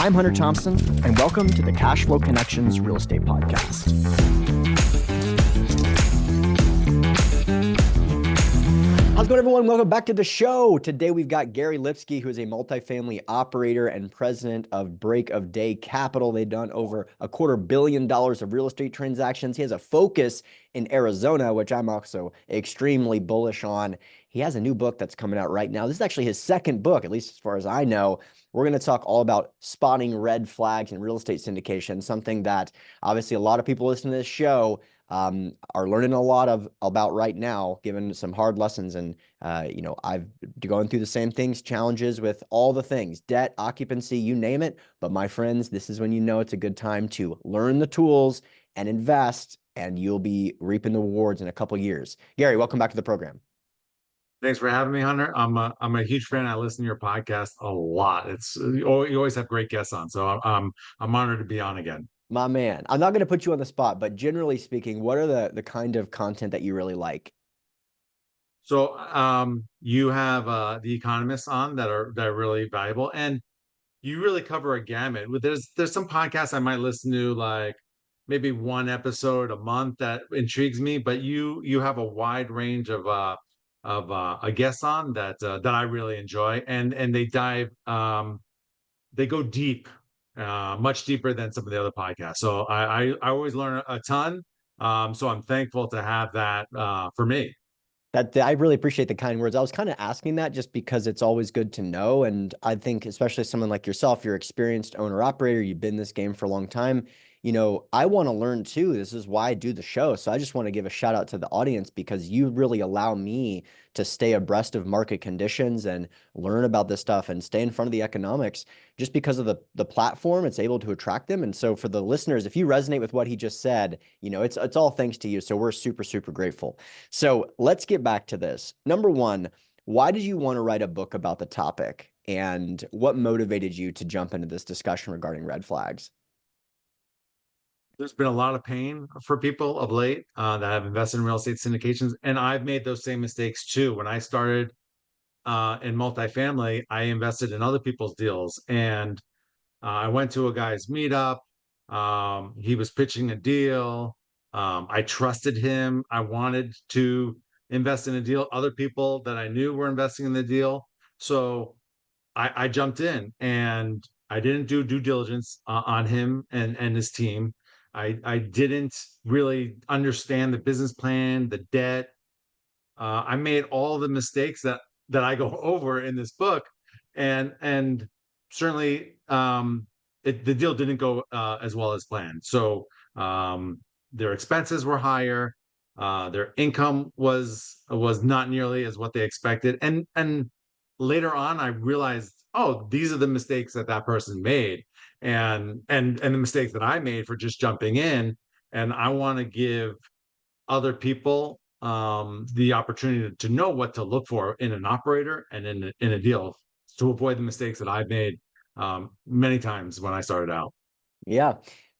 I'm Hunter Thompson, and welcome to the Cash Flow Connections Real Estate Podcast. How's it going, everyone? Welcome back to the show. Today, we've got Gary Lipsky, who is a multifamily operator and president of Break of Day Capital. They've done over $250 million of real estate transactions. He has a focus in Arizona, which I'm also extremely bullish on. He has a new book that's coming out right now. This is actually his second book, at least as far as I know. We're going to talk all about spotting red flags in real estate syndication, something that obviously a lot of people listening to this show are learning a lot about right now, given some hard lessons. And, I've going through the same things, challenges with all the things, debt, occupancy, you name it. But my friends, this is when you know it's a good time to learn the tools and invest, and you'll be reaping the rewards in a couple years. Gary, welcome back to the program. Thanks for having me, Hunter. I'm a huge fan. I listen to your podcast a lot. You always have great guests on, so I'm honored to be on again. My man, I'm not going to put you on the spot, but generally speaking, what are the kind of content that you really like? So you have the economists on that are really valuable, and you really cover a gamut. There's some podcasts I might listen to, like maybe one episode a month that intrigues me, but you have a wide range of a guest on that I really enjoy, and they go deep, much deeper than some of the other podcasts. So I always learn a ton. So I'm thankful to have that for me. I really appreciate the kind words. I was kind of asking that just because it's always good to know. And I think especially someone like yourself, you're experienced owner operator, you've been in this game for a long time. I want to learn too. This is why I do the show. So I just want to give a shout out to the audience because you really allow me to stay abreast of market conditions and learn about this stuff and stay in front of the economics just because of the platform. It's able to attract them. And so for the listeners, if you resonate with what he just said, it's all thanks to you. So we're super, super grateful. So let's get back to this. Number one, why did you want to write a book about the topic? And what motivated you to jump into this discussion regarding red flags? There's been a lot of pain for people of late that have invested in real estate syndications, and I've made those same mistakes too. When I started in multifamily, I invested in other people's deals, and I went to a guy's meetup. He was pitching a deal. I trusted him. I wanted to invest in a deal. Other people that I knew were investing in the deal. So I jumped in and I didn't do due diligence on him and his team. I didn't really understand the business plan, the debt. I made all the mistakes that I go over in this book, and certainly the deal didn't go as well as planned. So their expenses were higher, their income was not nearly as what they expected, and later on I realized, oh, these are the mistakes that person made, and the mistakes that I made for just jumping in, and I want to give other people the opportunity to know what to look for in an operator and in a deal to avoid the mistakes that I've made many times when I started out. Yeah.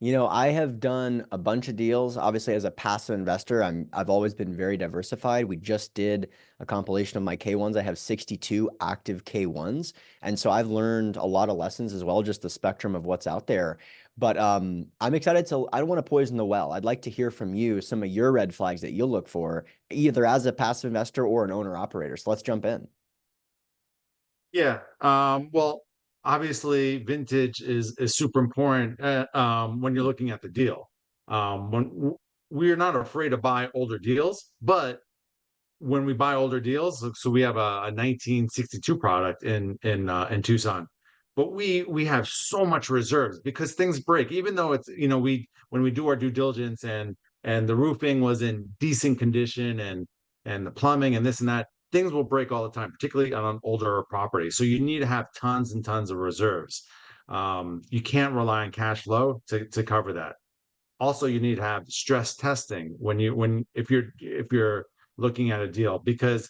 I have done a bunch of deals. Obviously, as a passive investor, I've always been very diversified. We just did a compilation of my K1s. I have 62 active K1s. And so I've learned a lot of lessons as well, just the spectrum of what's out there. But I'm excited I don't want to poison the well. I'd like to hear from you some of your red flags that you'll look for, either as a passive investor or an owner operator. So let's jump in. Yeah. Well, obviously, vintage is super important when you're looking at the deal. We're not afraid to buy older deals, but when we buy older deals, so we have a 1962 product in Tucson, but we have so much reserves because things break. Even though it's we when we do our due diligence and the roofing was in decent condition and the plumbing and this and that, things will break all the time, particularly on an older property. So you need to have tons and tons of reserves. You can't rely on cash flow to cover that. Also, you need to have stress testing if you're looking at a deal, because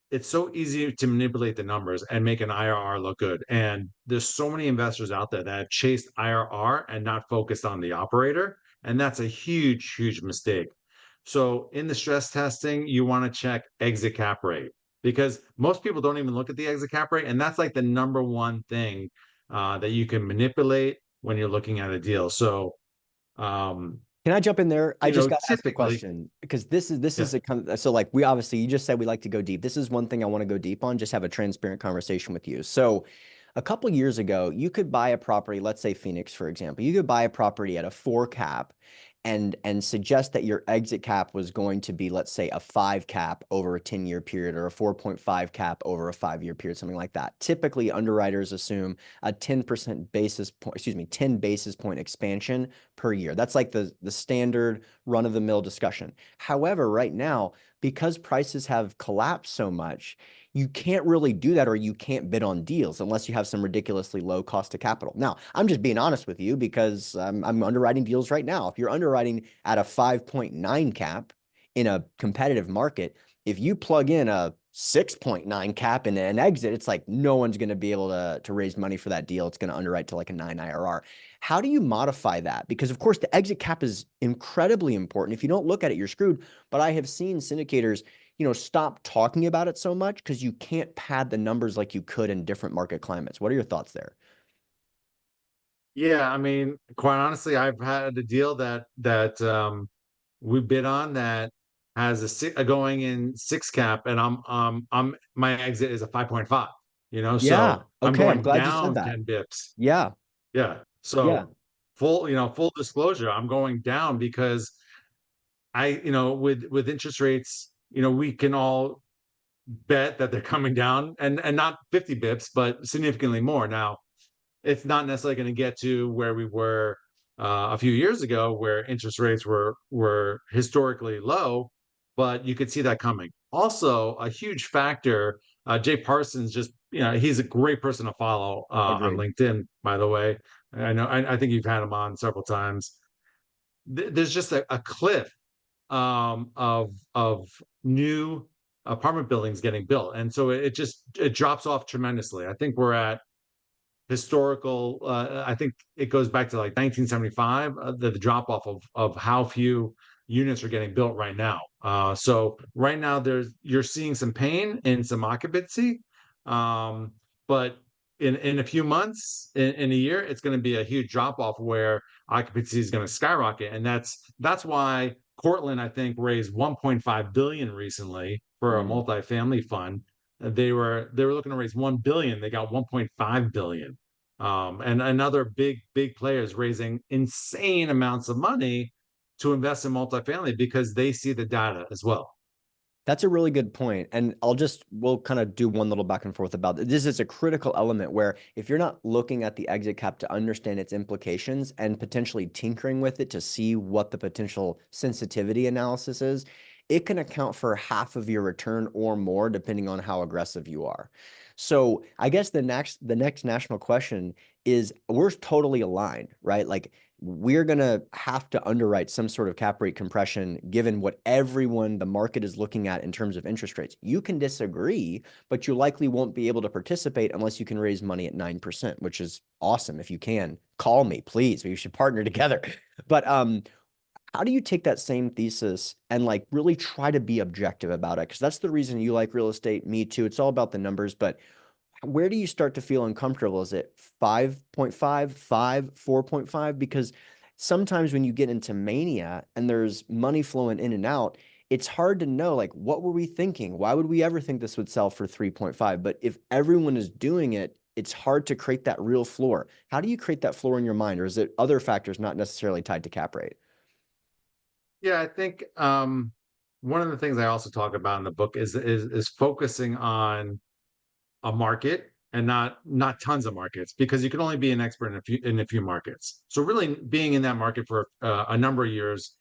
it's so easy to manipulate the numbers and make an IRR look good. And there's so many investors out there that have chased IRR and not focused on the operator. And that's a huge, huge mistake. So in the stress testing, you want to check exit cap rate, because most people don't even look at the exit cap rate. And that's like the number one thing that you can manipulate when you're looking at a deal. So, um, Can I jump in there? I just got to ask the typically, question because this is yeah, a so like we obviously you just said we like to go deep. This is one thing I want to go deep on, just have a transparent conversation with you. So a couple years ago, you could buy a property, let's say Phoenix, for example. You could buy a property at a 4 cap and suggest that your exit cap was going to be, let's say, a 5 cap over a 10-year period or a 4.5 cap over a 5-year period, something like that. Typically, underwriters assume a 10% basis point, 10 basis point expansion per year. That's like the standard run-of-the-mill discussion. However, right now, because prices have collapsed so much, you can't really do that, or you can't bid on deals unless you have some ridiculously low cost of capital. Now, I'm just being honest with you because I'm underwriting deals right now. If you're underwriting at a 5.9 cap in a competitive market, if you plug in a 6.9 cap and an exit, it's like no one's going to be able to raise money for that deal. It's going to underwrite to like a 9 IRR. How do you modify that? Because of course the exit cap is incredibly important. If you don't look at it, you're screwed. But I have seen syndicators, stop talking about it so much because you can't pad the numbers like you could in different market climates. What are your thoughts there? yeah. I mean, quite honestly, I've had a deal that we bid on that has a going in 6 cap, and I'm my exit is a 5.5. Yeah. So I'm Okay. I'm going glad you said down that. 10 bips. Yeah. Yeah. Yeah. So full disclosure, I'm going down because with interest rates, we can all bet that they're coming down, and not 50 bips, but significantly more. Now, it's not necessarily going to get to where we were a few years ago, where interest rates were historically low, but you could see that coming. Also, a huge factor. Jay Parsons, just he's a great person to follow on Agreed. LinkedIn. By the way, I know I think you've had him on several times. There's just a cliff of new apartment buildings getting built, and so it drops off tremendously. I think we're at historical. I think it goes back to like 1975. The drop off of how few units are getting built right now. So right now you're seeing some pain and some occupancy, but in a few months, in a year, it's going to be a huge drop off where occupancy is going to skyrocket, and that's why Cortland, I think, raised 1.5 billion recently for a Mm. multifamily fund. They were looking to raise 1 billion. They got 1.5 billion. And another big players raising insane amounts of money to invest in multifamily because they see the data as well. That's a really good point. And we'll kind of do one little back and forth about this. This is a critical element where if you're not looking at the exit cap to understand its implications and potentially tinkering with it to see what the potential sensitivity analysis is, it can account for half of your return or more, depending on how aggressive you are. So I guess the next national question is we're totally aligned, right? Like we're going to have to underwrite some sort of cap rate compression given what the market is looking at in terms of interest rates. You can disagree, but you likely won't be able to participate unless you can raise money at 9%, which is awesome. If you can, call me, please. We should partner together. But how do you take that same thesis and like really try to be objective about it? Because that's the reason you like real estate. Me too. It's all about the numbers, but where do you start to feel uncomfortable? Is it 5.5, 4.5? Because sometimes when you get into mania and there's money flowing in and out, it's hard to know, like, what were we thinking? Why would we ever think this would sell for 3.5? But if everyone is doing it, it's hard to create that real floor. How do you create that floor in your mind? Or is it other factors not necessarily tied to cap rate? Yeah, I think one of the things I also talk about in the book is focusing on a market and not tons of markets, because you can only be an expert in a few markets. So really being in that market for a number of years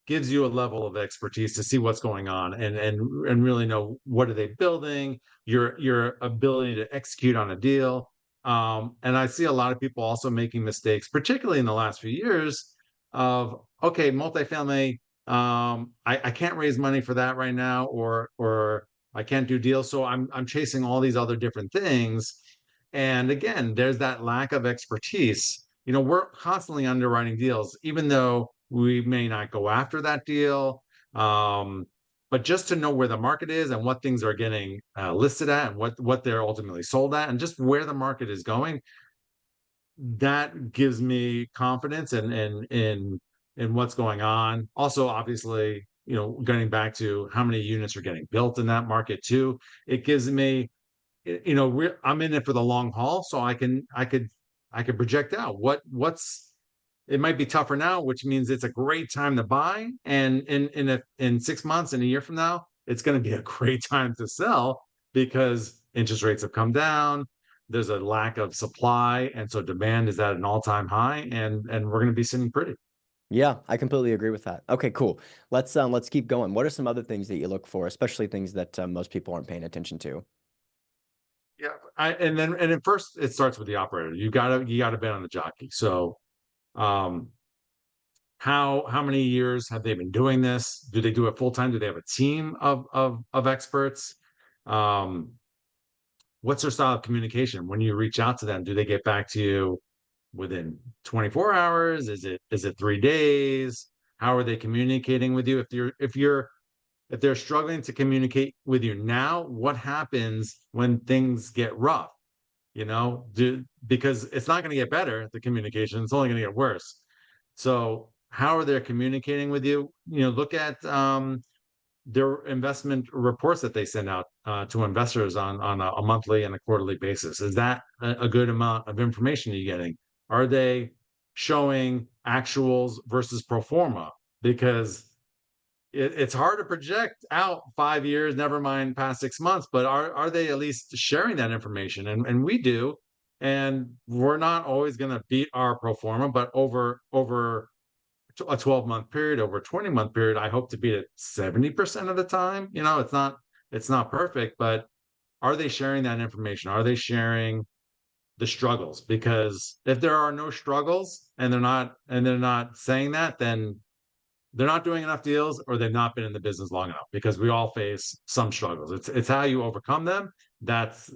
gives you a level of expertise to see what's going on, and really know what are they building, your ability to execute on a deal. And I see a lot of people also making mistakes, particularly in the last few years, of okay, multifamily, I can't raise money for that right now, or I can't do deals. So I'm chasing all these other different things. And again, there's that lack of expertise. We're constantly underwriting deals, even though we may not go after that deal. Um, but just to know where the market is and what things are getting listed at, and what they're ultimately sold at, and just where the market is going, that gives me confidence in what's going on. Also, obviously, getting back to how many units are getting built in that market too, it gives me, I'm in it for the long haul, so I could project out what's it might be tougher now, which means it's a great time to buy, and in 6 months and a year from now, it's going to be a great time to sell because interest rates have come down. There's a lack of supply, and so demand is at an all-time high, and we're going to be sitting pretty. Yeah, I completely agree with that. Okay, cool. Let's keep going. What are some other things that you look for, especially things that most people aren't paying attention to? Yeah, and at first it starts with the operator. You gotta bet on the jockey. So, um, how many years have they been doing this? Do they do it full time? Do they have a team of experts? Um, what's their style of communication? When you reach out to them, do they get back to you within 24 hours? Is it 3 days? How are they communicating with you? If they're struggling to communicate with you now, what happens when things get rough? Because it's not going to get better, the communication, it's only going to get worse. So how are they communicating with you? Look at their investment reports that they send out to investors on a monthly and a quarterly basis. Is that a good amount of information you're getting? Are they showing actuals versus pro forma? Because it's hard to project out 5 years, never mind past 6 months, but are they at least sharing that information? And we do, and we're not always going to beat our pro forma, but over a 12-month period, over a 20-month period, I hope to beat it 70% of the time. It's not perfect, but are they sharing that information? Are they sharing the struggles? Because if there are no struggles and they're not saying that, then they're not doing enough deals or they've not been in the business long enough, because we all face some struggles. It's how you overcome them. That's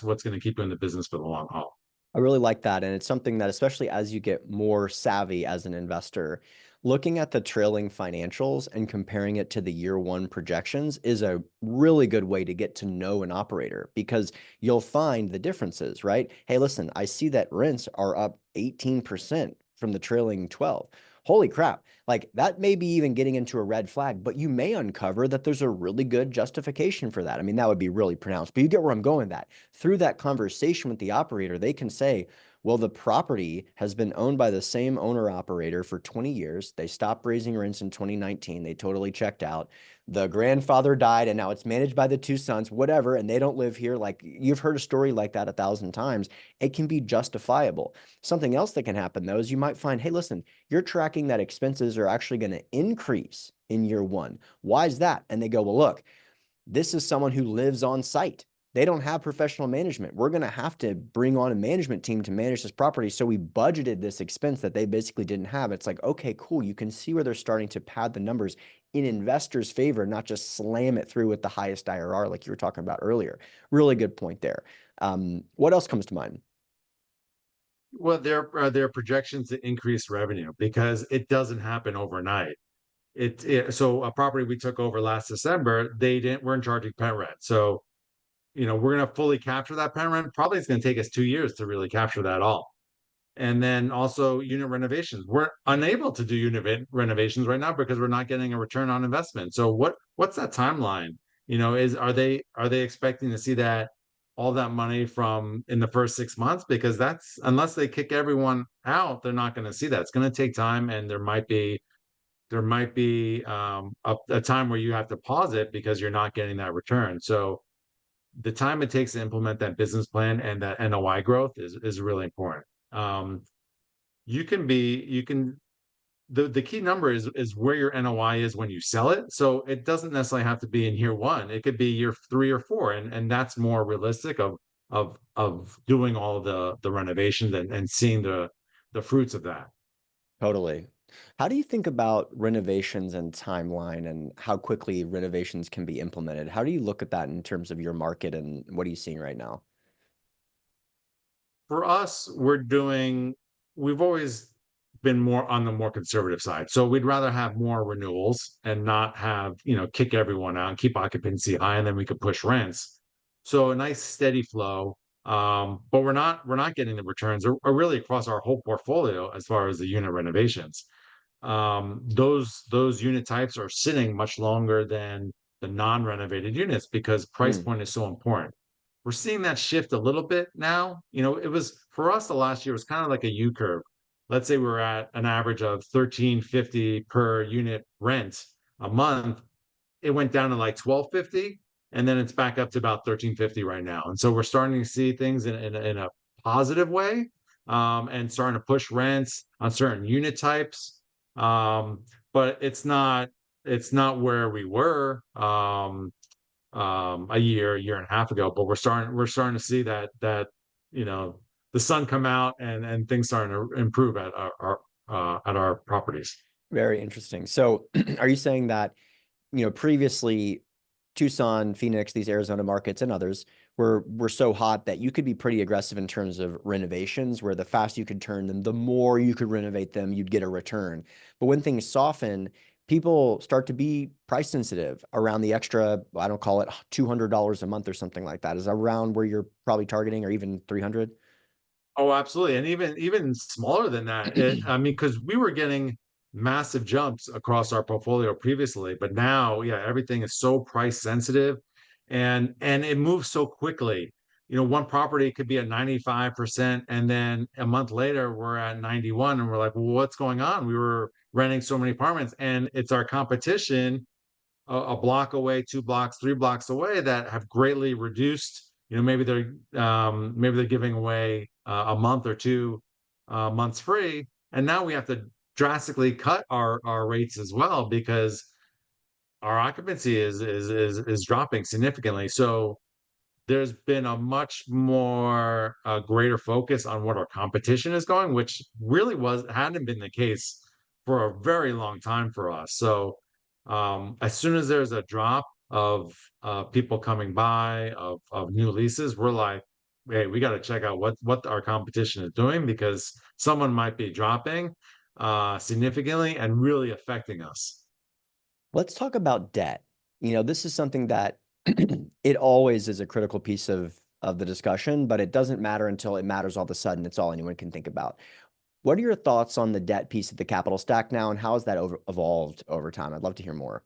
what's going to keep you in the business for the long haul. I really like that. And it's something that, especially as you get more savvy as an investor, looking at the trailing financials and comparing it to the year one projections is a really good way to get to know an operator because you'll find the differences, right? Hey, listen, I see that rents are up 18% from the trailing 12. Holy crap. Like that may be even getting into a red flag, but you may uncover that there's a really good justification for that. I mean, that would be really pronounced, but you get where I'm going with that. Through that conversation with the operator, they can say, well, the property has been owned by the same owner operator for 20 years. They stopped raising rents in 2019. They totally checked out. The grandfather died and now it's managed by the two sons, whatever, and they don't live here. Like you've heard a story like that 1,000 times. It can be justifiable. Something else that can happen though is you might find, hey, listen, you're tracking that expenses are actually going to increase in year one. Why is that? And they go, well, look, this is someone who lives on site. They don't have professional management. We're going to have to bring on a management team to manage this property. So we budgeted this expense that they basically didn't have. It's like, okay, cool. You can see where they're starting to pad the numbers in investors' favor, not just slam it through with the highest IRR like you were talking about earlier. Really good point there. What else comes to mind? Well, their projections to increase revenue, because it doesn't happen overnight. So a property we took over last December, they didn't weren't charging pet rent. So, we're going to fully capture that pet rent. Probably it's going to take us 2 years to really capture that all. And then also unit renovations. We're unable to do renovations right now because we're not getting a return on investment. So what's that timeline? Are they expecting to see that all that money from in the first 6 months? Because that's, unless they kick everyone out, they're not going to see that. It's going to take time, and there might be a time where you have to pause it because you're not getting that return. So the time it takes to implement that business plan and that NOI growth is really important. Um, the key number is where your NOI is when you sell it. So it doesn't necessarily have to be in year one. It could be year 3 or 4, and that's more realistic of doing all the renovations and seeing the fruits of that. Totally. How do you think about renovations and timeline and how quickly renovations can be implemented? How do you look at that in terms of your market and what are you seeing right now? For us, we've always been more on the more conservative side. So we'd rather have more renewals and not have, kick everyone out and keep occupancy high, and then we could push rents. So a nice steady flow. But we're not getting the returns or really across our whole portfolio as far as the unit renovations. Those unit types are sitting much longer than the non-renovated units because price Mm, point is so important. We're seeing that shift a little bit now. It was for us the last year was kind of like a U curve. Let's say we're at an average of 1350 per unit rent a month. It went down to like 1250, and then it's back up to about 1350 right now. And so we're starting to see things in a positive way, and starting to push rents on certain unit types. Um, but it's not where we were a year and a half ago. But we're starting to see that you know the sun come out and things starting to improve at our properties. very interesting. So, are you saying that, previously Tucson, Phoenix, these Arizona markets and others were so hot that you could be pretty aggressive in terms of renovations, where the faster you could turn them, the more you could renovate them, you'd get a return. But when things soften, people start to be price sensitive around the extra, I don't call it $200 a month or something like that. Is that around where you're probably targeting, or even 300? Oh, absolutely. And even smaller than that. I mean, because we were getting massive jumps across our portfolio previously, but now, yeah, everything is so price sensitive and it moves so quickly. One property could be at 95%, and then a month later we're at 91, and we're like, well, what's going on? We were renting so many apartments, and it's our competition a block away, 2 blocks, 3 blocks away that have greatly reduced. Maybe they're giving away a month or two months free, and now we have to drastically cut our rates as well because our occupancy is dropping significantly. So there's been a much more greater focus on what our competition is going, which really hadn't been the case for a very long time for us. So as soon as there's a drop of people coming by of new leases, we're like, hey, we got to check out what our competition is doing because someone might be dropping significantly and really affecting us. Let's talk about debt. This is something that it always is a critical piece of the discussion, but it doesn't matter until it matters all of a sudden. It's all anyone can think about. What are your thoughts on the debt piece of the capital stack now, and how has that evolved over time? I'd love to hear more.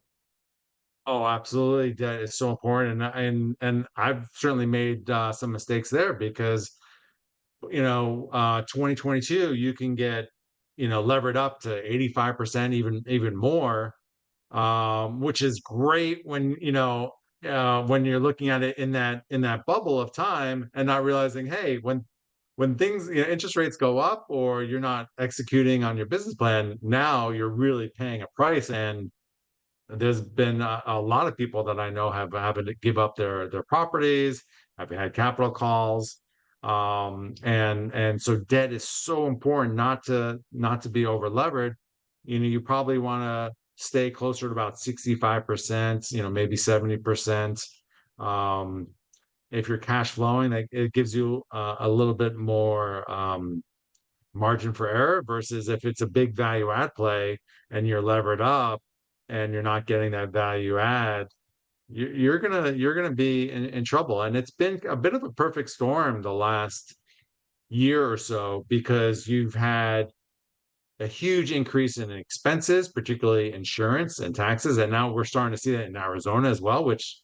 Oh, absolutely. That is so important. And I've certainly made some mistakes there because 2022 you can get levered up to 85%, even more, which is great when you're looking at it in that bubble of time and not realizing, hey, when things, interest rates go up or you're not executing on your business plan, now you're really paying a price. And there's been a lot of people that I know have having to give up their properties, have had capital calls, and so debt is so important not to be over levered. You probably want to stay closer to about 65%, maybe 70%. Um, if you're cash flowing, like it gives you a little bit more margin for error versus if it's a big value add play and you're levered up and you're not getting that value add, you're gonna be in trouble. And it's been a bit of a perfect storm the last year or so because you've had a huge increase in expenses, particularly insurance and taxes, and now we're starting to see that in Arizona as well, which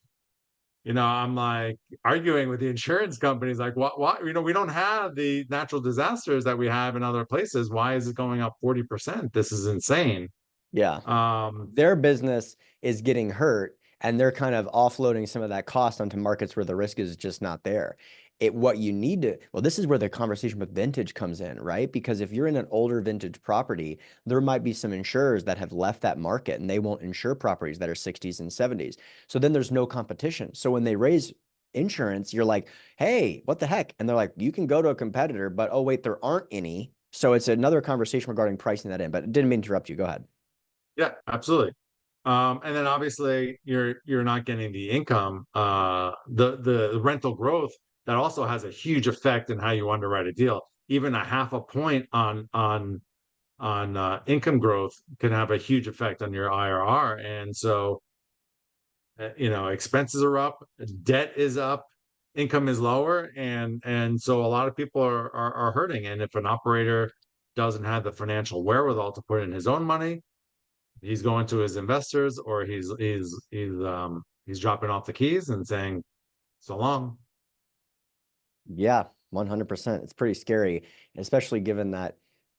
I'm like arguing with the insurance companies, like, what, we don't have the natural disasters that we have in other places. Why is it going up 40%? This is insane. Yeah. Um, Their business is getting hurt, and they're kind of offloading some of that cost onto markets where the risk is just not there. What you need to, well, this is where the conversation with vintage comes in, right? Because if you're in an older vintage property, there might be some insurers that have left that market and they won't insure properties that are 60s and 70s. So then there's no competition. So when they raise insurance, you're like, hey, what the heck? And they're like, you can go to a competitor, but oh, wait, there aren't any. So it's another conversation regarding pricing that in, but it didn't mean to interrupt you. Go ahead. yeah, absolutely. And then obviously you're not getting the income, the rental growth that also has a huge effect in how you underwrite a deal. Even a half a point on income growth can have a huge effect on your IRR. And so expenses are up, debt is up, income is lower, and so a lot of people are hurting. And if an operator doesn't have the financial wherewithal to put in his own money, he's going to his investors, or he's dropping off the keys and saying so long. Yeah, 100%. It's pretty scary, especially given that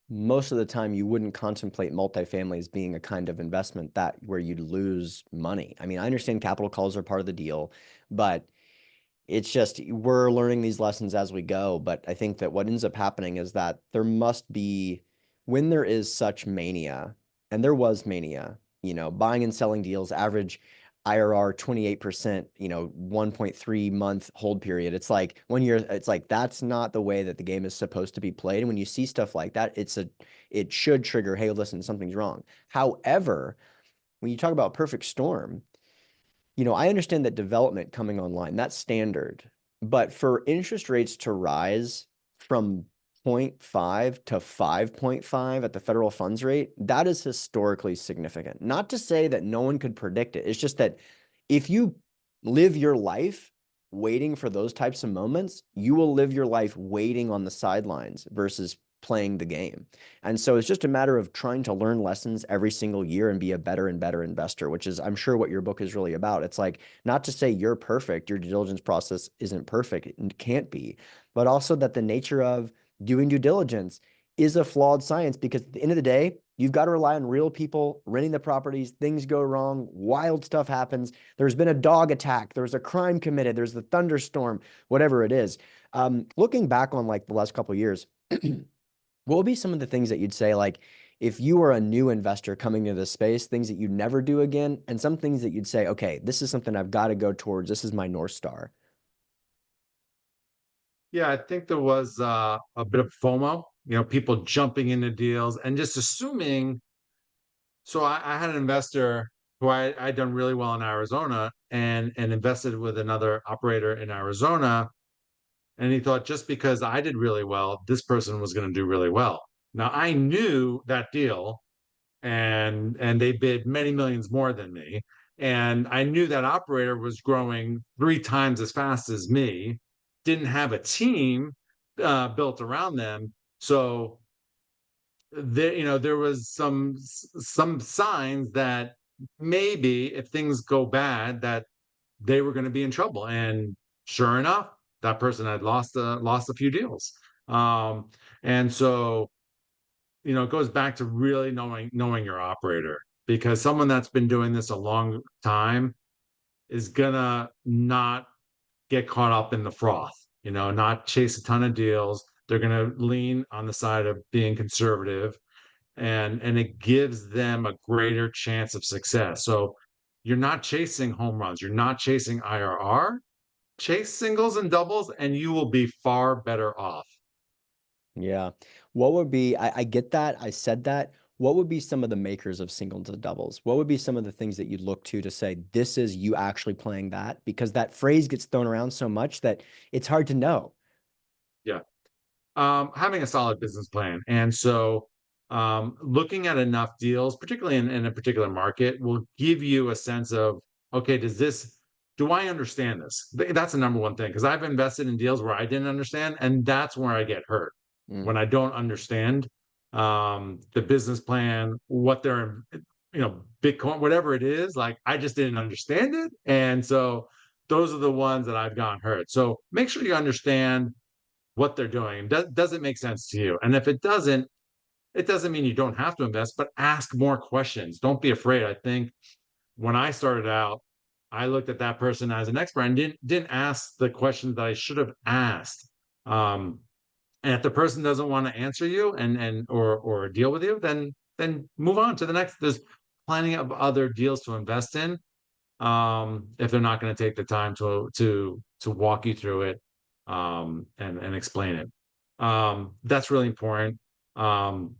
most of the time you wouldn't contemplate multifamily as being a kind of investment that where you'd lose money. I mean, I understand capital calls are part of the deal, but it's just we're learning these lessons as we go. But I think that what ends up happening is that there must be, when there is such mania, and there was mania, buying and selling deals, average IRR 28%, 1.3 month hold period. It's like that's not the way that the game is supposed to be played. And when you see stuff like that, it should trigger, hey, listen, something's wrong. However, when you talk about perfect storm, I understand that development coming online, that's standard. But for interest rates to rise from 0.5 to 5.5 at the federal funds rate, that is historically significant. Not to say that no one could predict it. It's just that if you live your life waiting for those types of moments, you will live your life waiting on the sidelines versus playing the game. And so it's just a matter of trying to learn lessons every single year and be a better and better investor, which is, I'm sure, what your book is really about. It's like, not to say you're perfect, your due diligence process isn't perfect, it can't be, but also that the nature of doing due diligence is a flawed science, because at the end of the day, you've got to rely on real people renting the properties. Things go wrong. Wild stuff happens. There's been a dog attack. There's a crime committed. There's the thunderstorm, whatever it is. Looking back on like the last couple of years, what would be some of the things that you'd say, like, if you were a new investor coming into this space, things that you'd never do again, and some things that you'd say, okay, this is something I've got to go towards. This is my North Star. Yeah, I think there was a bit of FOMO, people jumping into deals and just assuming. So I had an investor who I'd done really well in Arizona, and invested with another operator in Arizona. And he thought just because I did really well, this person was going to do really well. Now I knew that deal, and they bid many millions more than me. And I knew that operator was growing 3 times as fast as me, didn't have a team built around them. So there was some signs that maybe if things go bad, that they were going to be in trouble. And sure enough, that person had lost a few deals. Um, and so it goes back to really knowing your operator, because someone that's been doing this a long time is gonna not get caught up in the froth, not chase a ton of deals. They're gonna lean on the side of being conservative, and it gives them a greater chance of success. So you're not chasing home runs, you're not chasing IRR, chase singles and doubles, and you will be far better off. Yeah. What would be, I get that. I said that. What would be some of the makers of singles and doubles? What would be some of the things that you'd look to say, this is you actually playing that? Because that phrase gets thrown around so much that it's hard to know. Yeah. Having a solid business plan. And so looking at enough deals, particularly in a particular market, will give you a sense of, okay, do I understand this? That's the number one thing, because I've invested in deals where I didn't understand, and that's where I get hurt. Mm. When I don't understand the business plan, what they're, Bitcoin, whatever it is, like I just didn't understand it. And so those are the ones that I've gotten hurt. So make sure you understand what they're doing. Does it make sense to you? And if it doesn't mean you don't have to invest, but ask more questions. Don't be afraid. I think when I started out, I looked at that person as an expert and didn't ask the questions that I should have asked. Um, and if the person doesn't want to answer you or deal with you, then move on to the next. There's plenty of other deals to invest in. If they're not going to take the time to walk you through it, and explain it. That's really important. Um,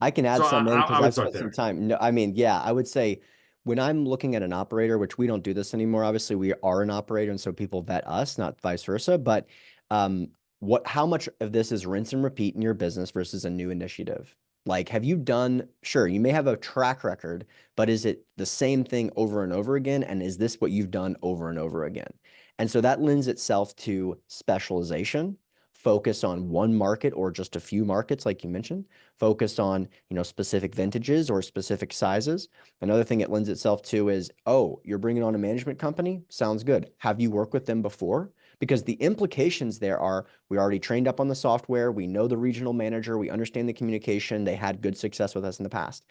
I can add so some in I because would I've start spent there. some time. No, I mean, yeah, I would say when I'm looking at an operator, which we don't do this anymore, obviously we are an operator, and so people vet us, not vice versa. But um, how much of this is rinse and repeat in your business versus a new initiative? Like, have you done, sure, you may have a track record, but is it the same thing over and over again? And is this what you've done over and over again? And so that lends itself to specialization, focus on one market or just a few markets, like you mentioned, focus on, specific vintages or specific sizes. Another thing it lends itself to is, oh, you're bringing on a management company? Sounds good. Have you worked with them before? Because the implications there are, we already trained up on the software, we know the regional manager, we understand the communication, they had good success with us in the past.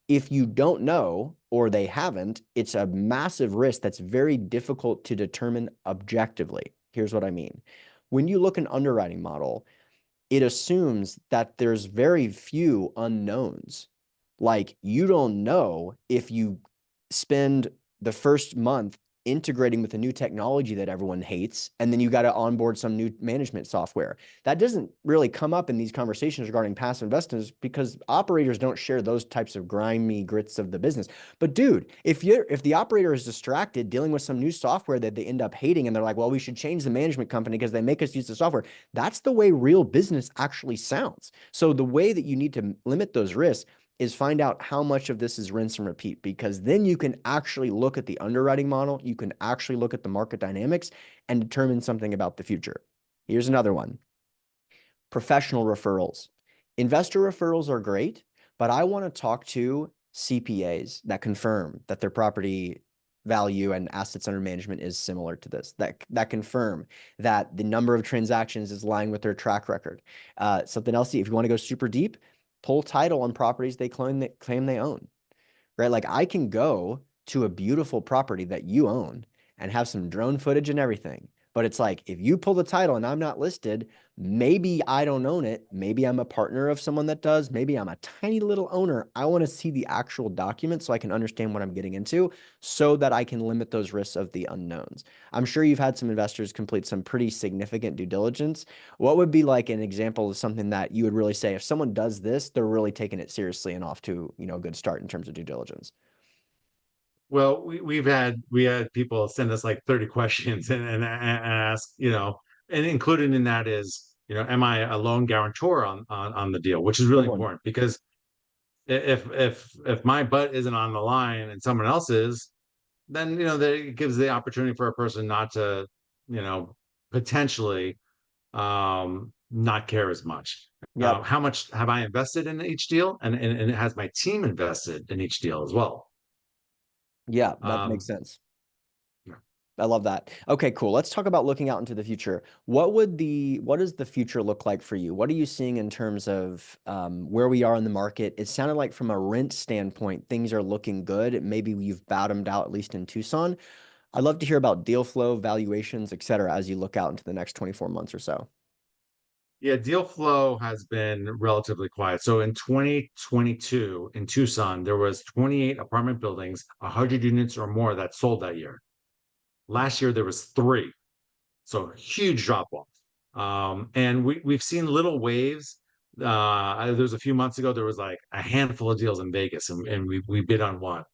If you don't know or they haven't, it's a massive risk that's very difficult to determine objectively. Here's what I mean. When you look at an underwriting model, it assumes that there's very few unknowns. Like you don't know if you spend the first month integrating with a new technology that everyone hates, and then you got to onboard some new management software. That doesn't really come up in these conversations regarding passive investors because operators don't share those types of grimy grits of the business. But dude, if the operator is distracted dealing with some new software that they end up hating and they're like, well, we should change the management company because they make us use the software. That's the way real business actually sounds. So the way that you need to limit those risks is find out how much of this is rinse and repeat, because then you can actually look at the underwriting model, you can actually look at the market dynamics and determine something about the future. Here's another one. Professional referrals. Investor referrals are great, but I want to talk to CPAs that confirm that their property value and assets under management is similar to this, that confirm that the number of transactions is lying with their track record. Something else, if you want to go super deep, pull title on properties they claim they own, right? Like I can go to a beautiful property that you own and have some drone footage and everything. But it's like, if you pull the title and I'm not listed, maybe I don't own it. Maybe I'm a partner of someone that does. Maybe I'm a tiny little owner. I want to see the actual document so I can understand what I'm getting into so that I can limit those risks of the unknowns. I'm sure you've had some investors complete some pretty significant due diligence. What would be like an example of something that you would really say, if someone does this, they're really taking it seriously and off to, a good start in terms of due diligence? Well, we had people send us like 30 questions and ask, and included in that is, am I a loan guarantor on the deal, which is Good really one. important because if my butt isn't on the line and someone else is, then it gives the opportunity for a person not to, you know, potentially not care as much. Yep. How much have I invested in each deal, and has my team invested in each deal as well? Yeah, that makes Um, sense. I love that. Okay, cool. Let's talk about looking out into the future. What does the future look like for you? What are you seeing in terms of where we are in the market? It sounded like from a rent standpoint, things are looking good. Maybe you've bottomed out, at least in Tucson. I'd love to hear about deal flow, valuations, et cetera, as you look out into the next 24 months or so. Yeah, deal flow has been relatively quiet. So in 2022 in Tucson, there was 28 apartment buildings, 100 units or more that sold that year. Last year there was three, so huge drop off. And we've seen little waves. There was a few months ago there was like a handful of deals in Vegas, and we bid on one,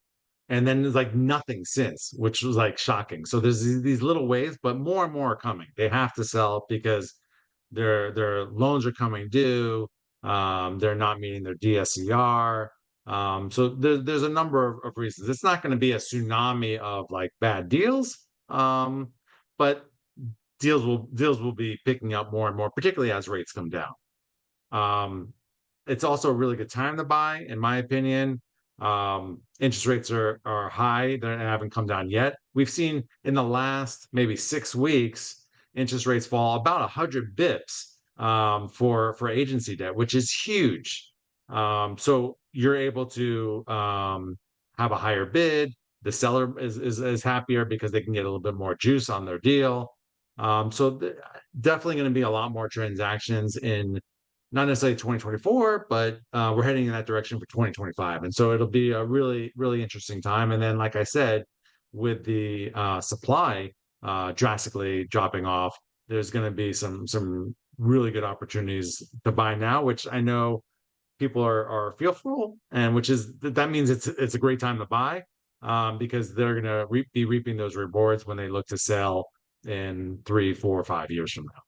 and then there's like nothing since, which was like shocking. So there's these little waves, but more and more are coming. They have to sell because their loans are coming due. They're not meeting their DSCR. So there's a number of reasons. It's not going to be a tsunami of like bad deals, but deals will be picking up more and more, particularly as rates come down. Um, it's also a really good time to buy, in my opinion. Interest rates are high; they haven't come down yet. We've seen in the last maybe 6 weeks interest rates fall about 100 bips for agency debt, which is huge. So you're able to have a higher bid. The seller is happier because they can get a little bit more juice on their deal. Definitely going to be a lot more transactions in not necessarily 2024, but we're heading in that direction for 2025. And so it'll be a really, really interesting time. And then, like I said, with the supply drastically dropping off, there's going to be some really good opportunities to buy now, which I know people are fearful, and which is that means it's a great time to buy because they're going to be reaping those rewards when they look to sell in 3, 4, 5 years from now.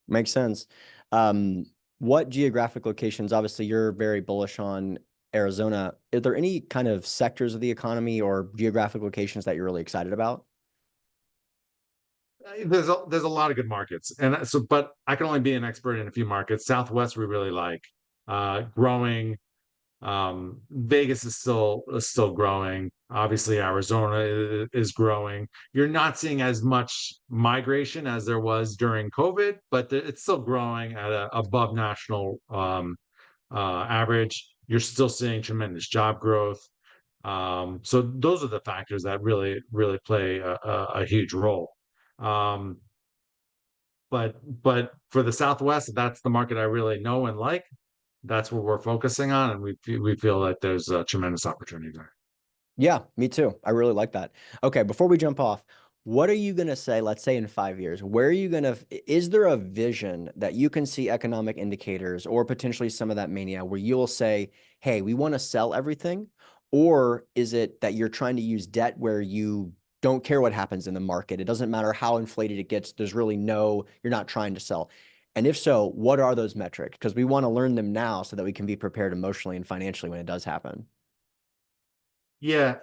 Makes sense. Um, what geographic locations, obviously you're very bullish on Arizona. Are there any kind of sectors of the economy or geographic locations that you're really excited about? There's a lot of good markets, and so but I can only be an expert in a few markets. Southwest we really like, growing. Vegas is still growing. Obviously, Arizona is growing. You're not seeing as much migration as there was during COVID, but it's still growing at a above national average. You're still seeing tremendous job growth. So those are the factors that really play a huge role. Um, but for the Southwest, that's the market I really know and like. That's what we're focusing on, and we feel that there's a tremendous opportunity there. Yeah, me too. I really like that. Okay, before we jump off, what are you going to say, let's say in 5 years, where are you going to, is there a vision that you can see economic indicators or potentially some of that mania where you'll say, hey, we want to sell everything? Or is it that you're trying to use debt where you don't care what happens in the market? It doesn't matter how inflated it gets. There's really no, you're not trying to sell. And if so, what are those metrics? Because we want to learn them now so that we can be prepared emotionally and financially when it does happen. Yeah,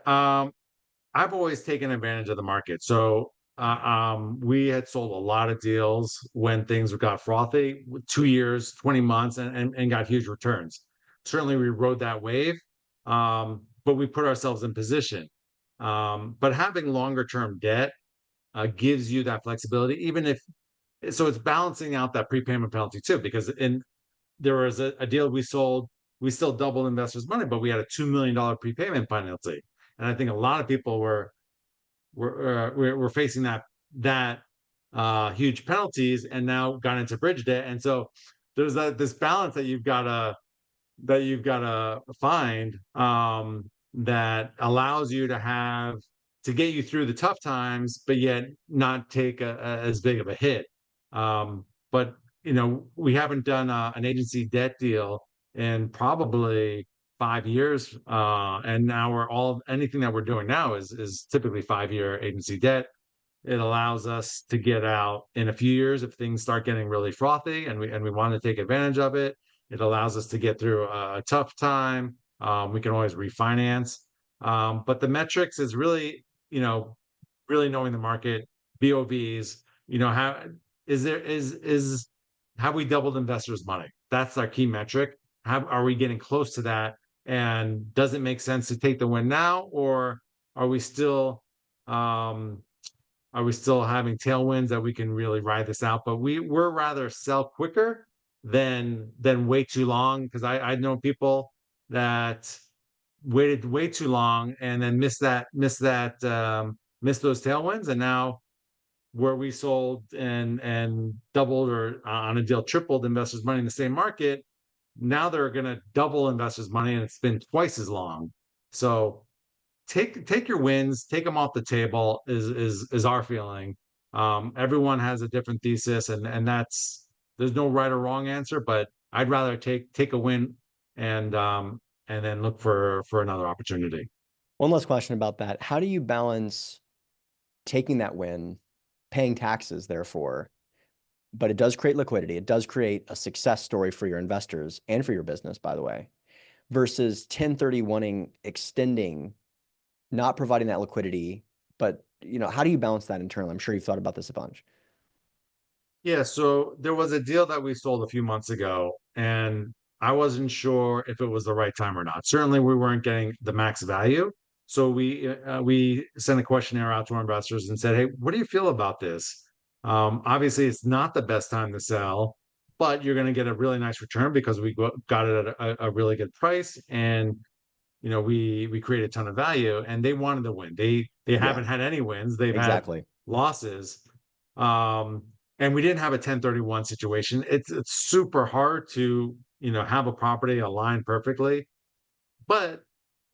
I've always taken advantage of the market. So we had sold a lot of deals when things got frothy, 2 years, 20 months, and got huge returns. Certainly, we rode that wave, but we put ourselves in position. But having longer term debt gives you that flexibility, even if so it's balancing out that prepayment penalty too, because in there was a deal we sold, we still doubled investors' money, but we had a $2 million prepayment penalty. And I think a lot of people were facing that huge penalties and now got into bridge debt. And so there's this balance that you've got to find that allows you to get you through the tough times, but yet not take as big of a hit. But we haven't done an agency debt deal in probably 5 years, and now anything that we're doing now is typically 5 year agency debt. It allows us to get out in a few years if things start getting really frothy and we want to take advantage of it. It allows us to get through a tough time. We can always refinance. But the metrics is really knowing the market, BOVs, how is have we doubled investors' money? That's our key metric. Are we getting close to that? And does it make sense to take the win now, or are we still um, are we still having tailwinds that we can really ride this out? But we're rather sell quicker than wait too long, because I know people that waited way too long and then missed those tailwinds, and now where we sold and doubled or on a deal tripled investors' money in the same market, now they're going to double investors' money and it's been twice as long. So take your wins, take them off the table is our feeling. Everyone has a different thesis, and there's no right or wrong answer, but I'd rather take a win and then look for another opportunity. One last question about that. How do you balance taking that win, paying taxes, therefore, but it does create liquidity. It does create a success story for your investors and for your business, by the way, versus 1031ing, extending, not providing that liquidity. But, how do you balance that internally? I'm sure you've thought about this a bunch. Yeah, so there was a deal that we sold a few months ago, and I wasn't sure if it was the right time or not. Certainly, we weren't getting the max value. So we sent a questionnaire out to our investors and said, "Hey, what do you feel about this? Obviously, it's not the best time to sell, but you're going to get a really nice return because we got it at a really good price, and we create a ton of value." And they wanted to win. They Yeah, haven't had any wins. They've had exactly. losses. Um, and we didn't have a 1031 situation. It's super hard to, have a property align perfectly, but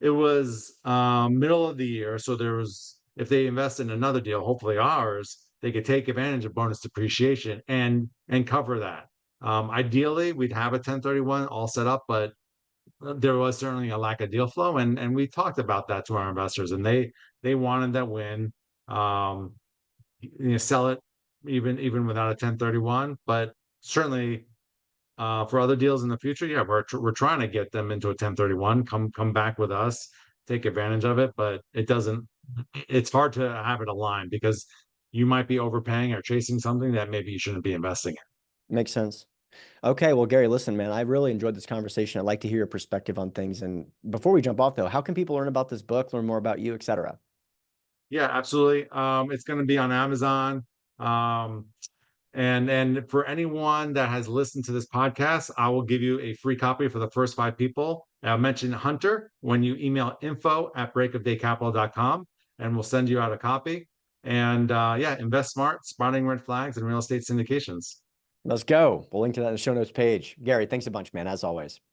it was middle of the year. So there was, if they invest in another deal, hopefully ours, they could take advantage of bonus depreciation and cover that. Ideally, we'd have a 1031 all set up, but there was certainly a lack of deal flow, and we talked about that to our investors, and they wanted that win. Um, Sell it even without a 1031, but certainly for other deals in the future, yeah, we're trying to get them into a 1031, come back with us, take advantage of it, but it's hard to have it aligned because you might be overpaying or chasing something that maybe you shouldn't be investing in. Makes sense. Okay, well, Gary, listen, man, I really enjoyed this conversation. I'd like to hear your perspective on things. And before we jump off, though, how can people learn about this book, learn more about you, et cetera? Yeah, absolutely. It's going to be on Amazon. Um, and for anyone that has listened to this podcast, I will give you a free copy for the first 5 people. I'll mention Hunter when you email info@breakofdaycapital.com, and we'll send you out a copy. And yeah, invest smart, spotting red flags, and real estate syndications. Let's go. We'll link to that in the show notes page. Gary, thanks a bunch, man, as always.